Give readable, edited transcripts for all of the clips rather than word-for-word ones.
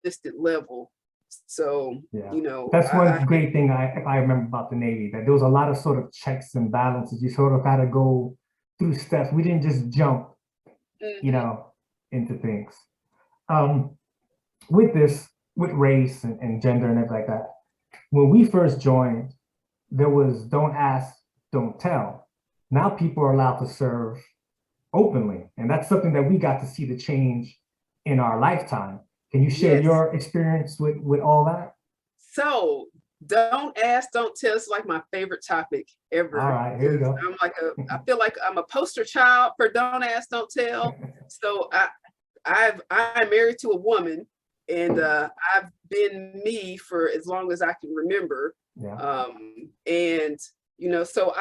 enlisted level. So, Yeah. you know, That's one great thing I remember about the Navy, that there was a lot of sort of checks and balances. You sort of had to go through steps. We didn't just jump, you mhm. know, into things. Um, with this, with race and gender and everything like that, when we first joined, there was don't ask, don't tell. Now people are allowed to serve openly, and that's something that we got to see the change in our lifetime. Can you share Yes. your experience with all that? So don't ask, don't tell. It's like my favorite topic All ever right, here we because go. I feel like I'm a poster child for don't ask, don't tell. So I'm married to a woman, and I've been me for as long as I can remember. Yeah, And so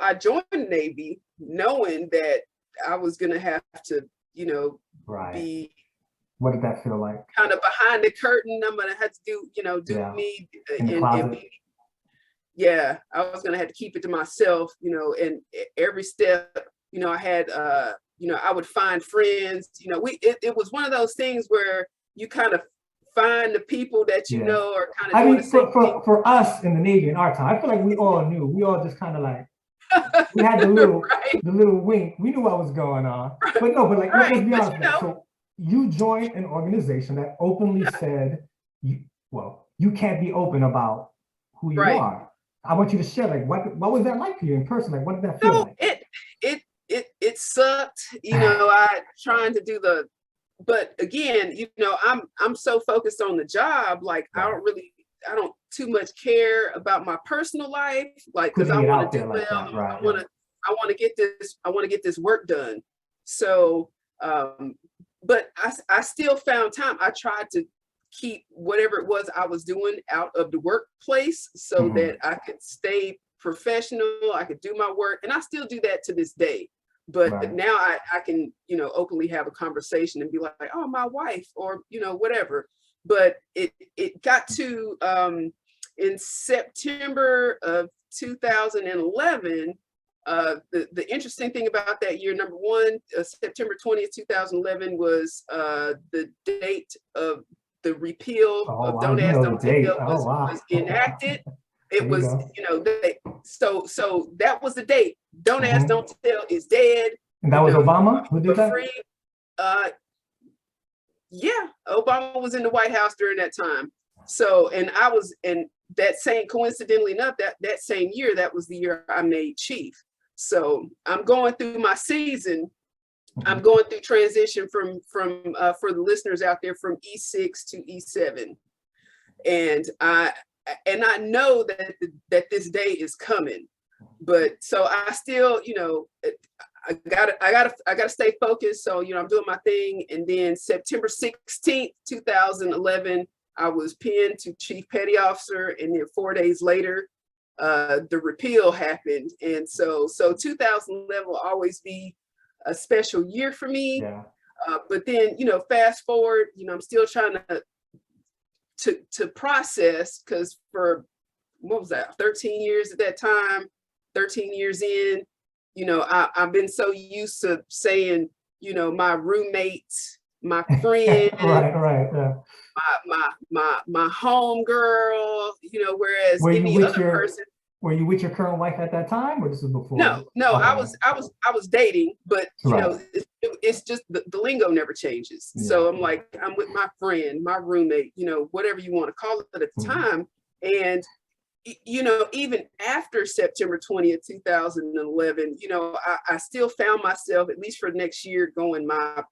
I joined the Navy knowing that I was gonna have to, you know, right. be What did that feel like? kind of behind the curtain. I'm gonna have to do, do Yeah, me in the and closet. be, yeah, I was gonna have to keep it to myself, and every step, I had I would find friends, it was one of those things where you kind of find the people that Yeah. are kind of I doing the mean, same thing. for us in the Navy in our time, I feel like we all knew. We all just kind of like we had Right, the little wink. We knew what was going on. But no, but like right, let's be but honest with that. So you joined an organization that openly said you you can't be open about who you right. are. I want you to share like what was that like for you in person? Like what did that feel No, like? it sucked, I trying to do but again, I'm so focused on the job, like Right. I don't too much care about my personal life, like because I Putting it want out to do there well. like that. Right. Yeah. I want to get this work done. So, but I still found time. I tried to keep whatever it was I was doing out of the workplace so that Mhm. I could stay professional, I could do my work, and I still do that to this day. But Right. now I can, openly have a conversation and be like, oh, my wife, or, whatever. But it got to in September of 2011. The interesting thing about that year, number one, September 20th, 2011 was the date of the repeal Oh of wow, Don't you Ask, know the Don't date. Tell Oh was wow. enacted. It There you was, go. so that was the date. Don't Ask, Mhm. Don't Tell is dead. And that You was know, Obama who did for that? free. Uh, yeah, Obama was in the White House during that time. So, and that same, coincidentally enough, that same year, that was the year I made chief. So I'm going through my season. I'm Mhm. going through transition from for the listeners out there, from E6 to E7, and I know that this day is coming. But so I still, I gotta stay focused. So, I'm doing my thing. And then September 16th, 2011, I was pinned to Chief Petty Officer, and then 4 days later, the repeal happened. And so 2011 will always be a special year for me. Yeah. But then, fast forward, I'm still trying to process, because for what was that, 13 years at that time, 13 years in, I've been so used to saying, my roommates, my friend, Right, right. my home girl, whereas Were you any with other your person. were you with your current wife at that time, or this is before? No, I Okay. was I was dating, but Right. it's just the lingo never changes. Yeah. So I'm like, I'm with my friend, my roommate, whatever you want to call it at the Mhm. time. And even after September 20th, 2011, I still found myself, at least for next year, going my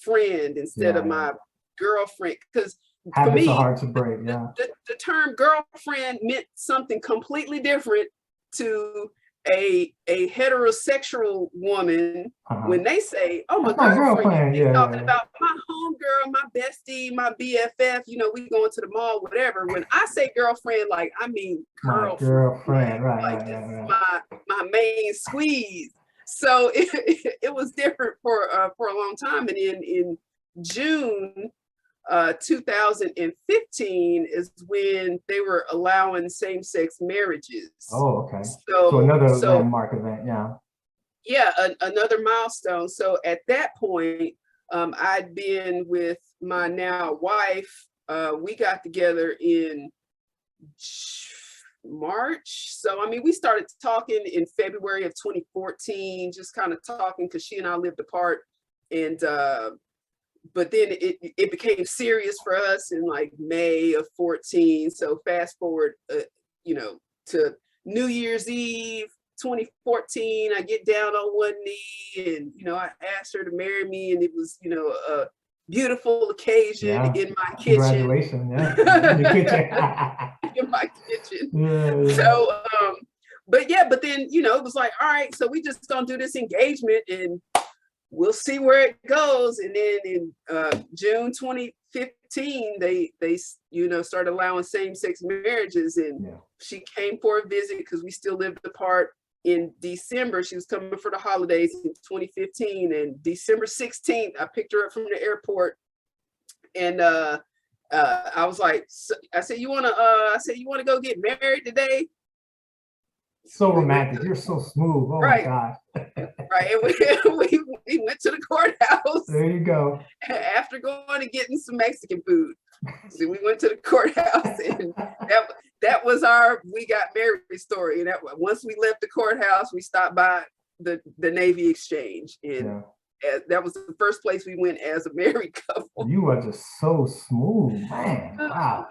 friend instead of Yeah, yeah. my girlfriend. Because for Habits are me, hard to break. Yeah. the term girlfriend meant something completely different to a heterosexual woman. Uh-huh. When they say, "Oh, my That's my girlfriend," girlfriend. they Yeah, talking yeah, about my homegirl, my bestie, my BFF. We going to the mall, whatever. When I say girlfriend, like, I mean my girlfriend. girlfriend. Right, Like, right, this right, is right. my main squeeze. So it was different for a long time. And in June 2015 is when they were allowing same-sex marriages. Oh, okay. So So another so landmark event. Yeah. yeah, another milestone. So at that point, I'd been with my now wife. We got together in March. So, I mean, we started talking in February of 2014, just kind of talking because she and I lived apart. And, but then it became serious for us in like May of 14. So fast forward, you know, to New Year's Eve, 2014, I get down on one knee and, you know, I asked her to marry me, and it was, you know, a beautiful occasion in my kitchen. Congratulations, yeah. In your kitchen. In my kitchen. Yeah. So, but then, you know, it was like, all right, so we just gonna do this engagement and we'll see where it goes. And then in June 2015, they you know, started allowing same-sex marriages, and she came for a visit because we still lived apart. In December, she was coming for the holidays in 2015, and December 16th, I picked her up from the airport, and I was like, I said, you wanna go get married today? So romantic. You're so smooth. Oh my God. Right. And we went to the courthouse. There you go. After going and getting some Mexican food. So we went to the courthouse, and that was our we got married story. And that once we left the courthouse, we stopped by the Navy Exchange. And that was the first place we went as a married couple. You are just so smooth, man. Wow.